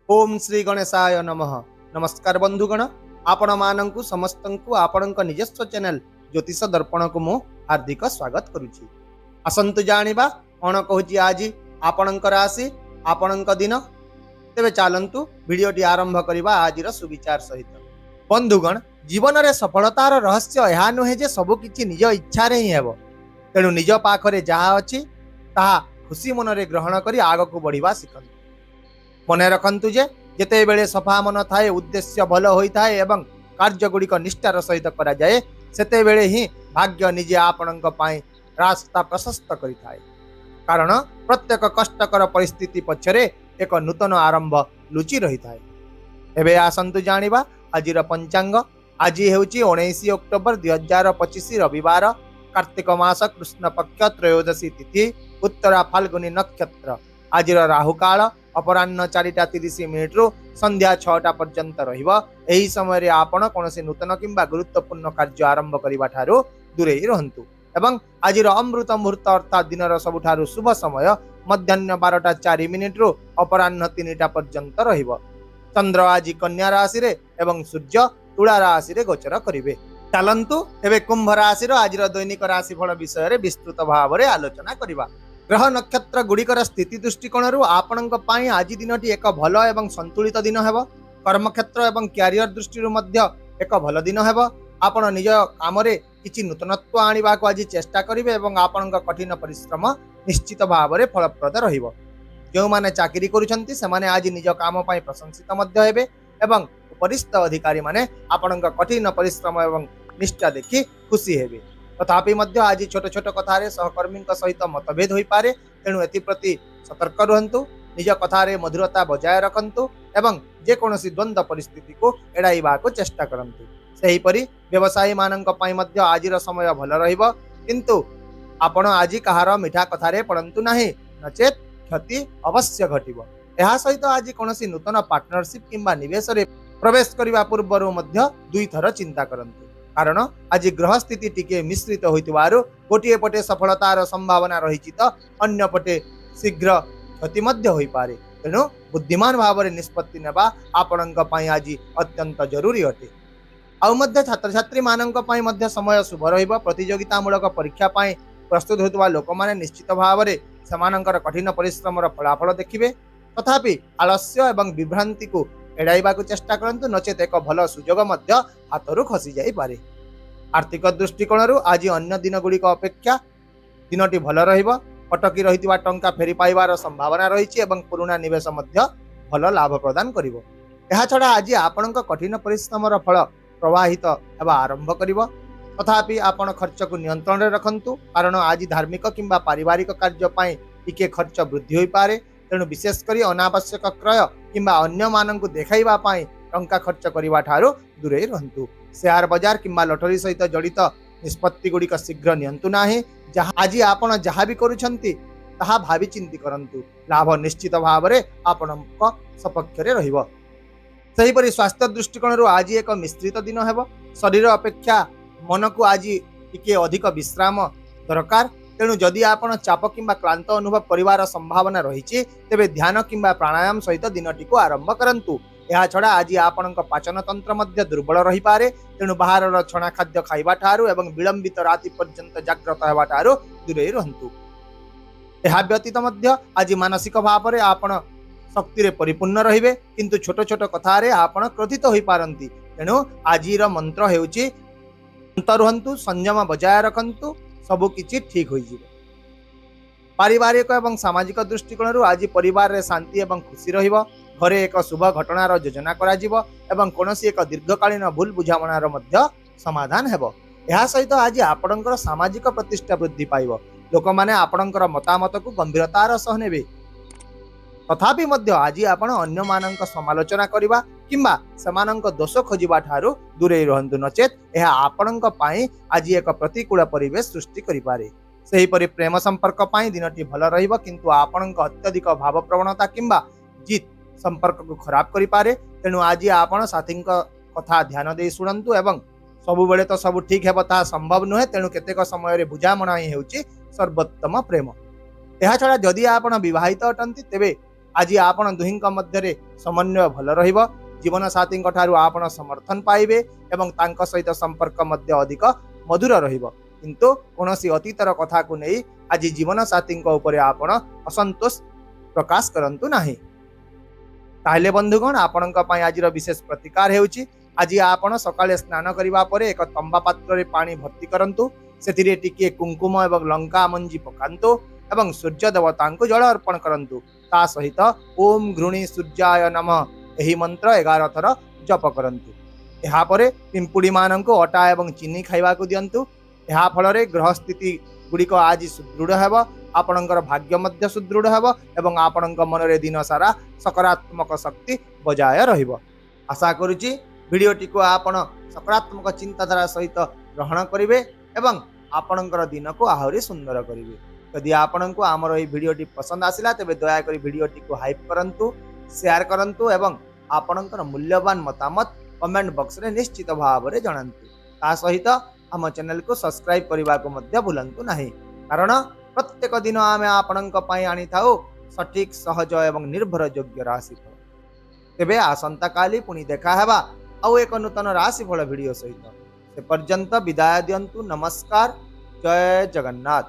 ओम श्री गणेशाय नमः। नमस्कार बंधुगण, आपण मानंकु समस्तंकु आपणक निजस्व चैनल ज्योतिष दर्पण को मु हार्दिक स्वागत करुछि। आसंतु जानिबा कोन कहूछि आज आपणक राशि आपणक दिन। तेबे चालंतु वीडियोटी आरंभ करिबा आजिर सुविचार सहित। बंधुगण, जीवन रे सफलतार रहस्य एहा नुहे जे सब किछि निज इच्छा रे ही हेबो। तेणु निज पाखरे जहा अछि ताहा खुशी मनरे ग्रहण करी आगकु बढ़िबा शिखंतु। मन रखु जे जिते बेले सफा मन थाए, उद्देश्य भल होता है एवं कार्यगुड़िक निष्ठार सहित करा जाए, सेते बेले ही भाग्य निजे आपणक पाई रास्ता प्रशस्त करिथाए। कारण प्रत्येक कष्टकर परिस्थिति पछरे एक नूतन आरंभ लुचि रही थाए। एबे आसंतु जानिबा आजिर पंचांग। आज हेउची 19 अक्टोबर 2025 रविवार, कार्तिक मास कृष्ण पक्ष त्रयोदशी तिथि, उत्तरा फाल्गुनी नक्षत्र। आजिर राहुकाल अपराह्न 4:30 रु संध्या 6टा पर्यंत रहिबो। एही समय रे आपण कोनोसी नूतन किंबा गुरुत्वपूर्ण कार्य आरंभ करिबा ठारू दूरेई रहंतु। एवं आजिर अमृत मुहूर्त अर्थात दिनर सबुठारू शुभ समय मध्याह्न 12:04 रु अपराह्न 3टा पर्यंत रहिबो। चंद्र आज कन्या राशि रे एवं सूर्य तुला राशि रे गोचर करिवे। चलंतु एबे कुंभ राशि रो आजिर दैनिक राशिफल विषय रे विस्तृत भाव रे आलोचना करिबा। ग्रह नक्षत्र गुड़िकर स्थिति दृष्टिकोण आपणक पाई आज दिनटी एक भल एवं संतुलित दिन हेबो। कर्मक्षेत्र एवं क्यारियर दृष्टि एक भल दिन हेबो। आपण निज काम रे किछि नूतनत्व आनिबा को आज चेष्टा करिवे एवं आपणक कठिन परिश्रम निश्चित भाव रे फलप्रद रहिबो। जो माने चाकरी करूछंती सेमाने आज निज काम पाई प्रशंसित मध्य हेबे एवं उपरिस्थ अधिकारी माने आपणक कठिन परिश्रम एवं निष्ठा देखि खुशी हेबे। तथापि मध्य आज छोट छोट कथारे सहकर्मी सहित मतभेद हो पारे। तेणु एप्रति सतर्क रुहंतु, निज कथारे मधुरता बजाय रखंतु एवं जेकोसी द्वंद्व परिस्थिति को एड़ाइबा को चेष्टा करंतु। सेहीपरि व्यवसायी मानक पई मध्य आजिर समय भल रहिबो, किंतु आपण आज कहार मिठा कथारे पड़ंतु नाही, नचेत क्षति अवश्य घटिबो। एहा सहित आज कोनोसी नूतन पार्टनरशिप किंबा निवेश रे प्रवेश करिबा पूर्वरु मध्य दुई थर चिंता करंतु। कारण आज ग्रह स्थिति टिके मिश्रित होइतिबारु गोटिए पटे सफलतार संभावना रहिछि त अन्य पटे शीघ्र क्षति मध्य होई पारे। तेणु बुद्धिमान भाव रे निष्पत्ति नेबा आपणक पई आज अत्यंत जरूरी अटे। आउ मध्य छात्र छात्री मानक पई मध्य समय शुभ रहिबो। प्रतियोगितामूलक परीक्षा पई प्रस्तुत होतबा लोक माने निश्चित भाव रे समानकर कठिन परिश्रम रो फलाफल देखिबे। तथापि आलस्य एवं विभ्रांति को एड़ाइबा को चेष्टा करंतु, नचेत एक भल सुजोग मध्य हाथरू खसी जाई पारे। आर्थिक दृष्टिकोण आज अन्य दिन गुड़िक अपेक्षा दिनटी भल रहिबो। अटकी रहितिबा टंका फेरी पाइबार संभावना रहिछि एवं पुराना निवेश मध्य भल लाभ प्रदान करिवो। एहा छडा आज आपणक कठिन परिश्रमर फल प्रवाहित हेबा आरंभ करिवो। तथापि आपण खर्च को नियंत्रण रे रखंतु, कारण आज धार्मिक किंबा पारिवारिक कार्य पई टिके खर्च वृद्धि होई पारे। तेणु विशेष करी अनावश्यक क्रय किंबा अन्य मानंकु देखाइबा पई टंका खर्च करिबा ठारू दूरे रहंतु। शेयर बाजार किंबा लटरी सहित जड़ित निष्पत्ति गुड़िक शीघ्र नियंतु नाही। आज आपण जहाँ भी करूछंती ताहा भावी चिंती करंतु, लाभ निश्चित भाव रे आपणक सपक्ष रे रहिबो। सेहीपरि स्वास्थ्य दृष्टिकोण आज एक मिश्रित दिन हेबो। शरीर अपेक्षा मन को आज टिके अधिक विश्राम दरकार। तेणु जदि आपण चाप किंबा क्लांत अनुभव करिवार संभावना रहिछि, तेबे ध्यान किंबा प्राणायाम सहित दिनटी को आरंभ करंतु। एहा छड़ा आज आपणक पाचन तंत्र मध्य दुर्बल रही पारे। तेणु बाहर छणा खाद्य खाइबा ठारू एवं विलंबित राति पर्यंत जाग्रत हेबा ठारू दूरे रहंतु। एहा व्यतीत मध्य आज मानसिक भाव रे आपण शक्ति रे परिपूर्ण रहिबे, किंतु छोट छोट कथा रे आपण क्रोधित होई पारंती। तेणु आजिर मंत्र हेउची शांत रहंतु, संयम बजाय रखंतु, सबु किछि ठीक होई जिवो। पारिवारिक एवं सामाजिक दृष्टिकोण आज परिवार रे शांति एवं खुशी रहिबो। घरे एक शुभ घटनार योजना करा जिवो एवं कोनोसी एक दीर्घकालीन भूल बुझामणार मध्य समाधान हेबो। एहा सहित आज आपणकर सामाजिक प्रतिष्ठा वृद्धि पाइबो। लोक माने आपणकर मतामत को गंभीरतार सह नेबे। तथापि मध्य आज आपण अन्य मानक समालोचना करिबा किंबा समानक दोष खोजिबा ठारू दूरे रहंतु, नचेत एहा आपणक पाई आज एक प्रतिकूल परिवेश सृष्टि करि पारे। सेहीपरि प्रेम संपर्क पाई दिनटी भल रहिबो, किंतु आपणक अत्यधिक भाव प्रवणता किंबा जित संपर्क को खराब करि पारे। तेणु आज आपण साथी कथा ध्यान दे सुनंतु एवं सबु बेले तो सब ठीक हेबो ता संभव नुहे। तेणु केतेक समय रे बुझामणा ही हेउची सर्वोत्तम प्रेम। एहा छडा जदि आपण विवाहित अटंती, तेबे आज आपण दुहिंक मध्य समन्वय भल रहिबो। जीवन साथी ठारू आपण समर्थन पाइबे एवं तांक सहित संपर्क मध्य अधिक मधुर रहिबो। किंतु कोनोसी अतीतर कथा को नहीं आज जीवन साथी उपरे आपण असंतोष प्रकाश करंतु नाही। ताहले बंधुगण आपणक पई आज विशेष प्रतिकार हेउची। आज आपण सकाळे स्नान करिबा परे एक तंबा पात्र रे पानी भर्ती करंतु। सेथिरे टिके कुंकुम एवं लंका मंजी पकांतु एवं सूर्य देवता को जल अर्पण करंतु। ता सहित ओम घृणी सूर्याय नमः एही मंत्र 11 थर जप करंतु। एहा परे पिंपुड़ी माननको अटा एवं चीनी खाइबा को दियंतु। एहा फलरे ग्रह स्थिति गुड़िक आज सुदृढ़ हेबो। आपणकर भाग्य मध्य सुदृढ़ हेबो एवं आपणक मनरे दिन सारा सकारात्मक शक्ति बजाय रहिबो। आशा करूची भिडियोटी को आपण सकारात्मक चिंताधारा सहित ग्रहण करिवे एवं आपणकर दिन को आहुरी सुंदर करिवे। यदि आपणको आमर एही भिडियोटी पसंद आसिला तेबे दया करी भिडियोटी को हाइप करंतु, शेयर करंतु एवं आपणकर मूल्यवान मतामत कमेंट बॉक्स रे निश्चित भाव रे जणांतु। ता सहित आम चैनल को सब्सक्राइब करबा को मध्य भूलंतु नाही, कारण प्रत्येक दिन आमे आपणक पई आनी थाउ सठिक सहज एवं निर्भर योग्य राशिफल। तेबे आसंता काली पुनी देखा हेबा आउ एक नूतन राशिफल भिडियो सहित। से पर्यंत विदाय दियंतु। नमस्कार। जय जगन्नाथ।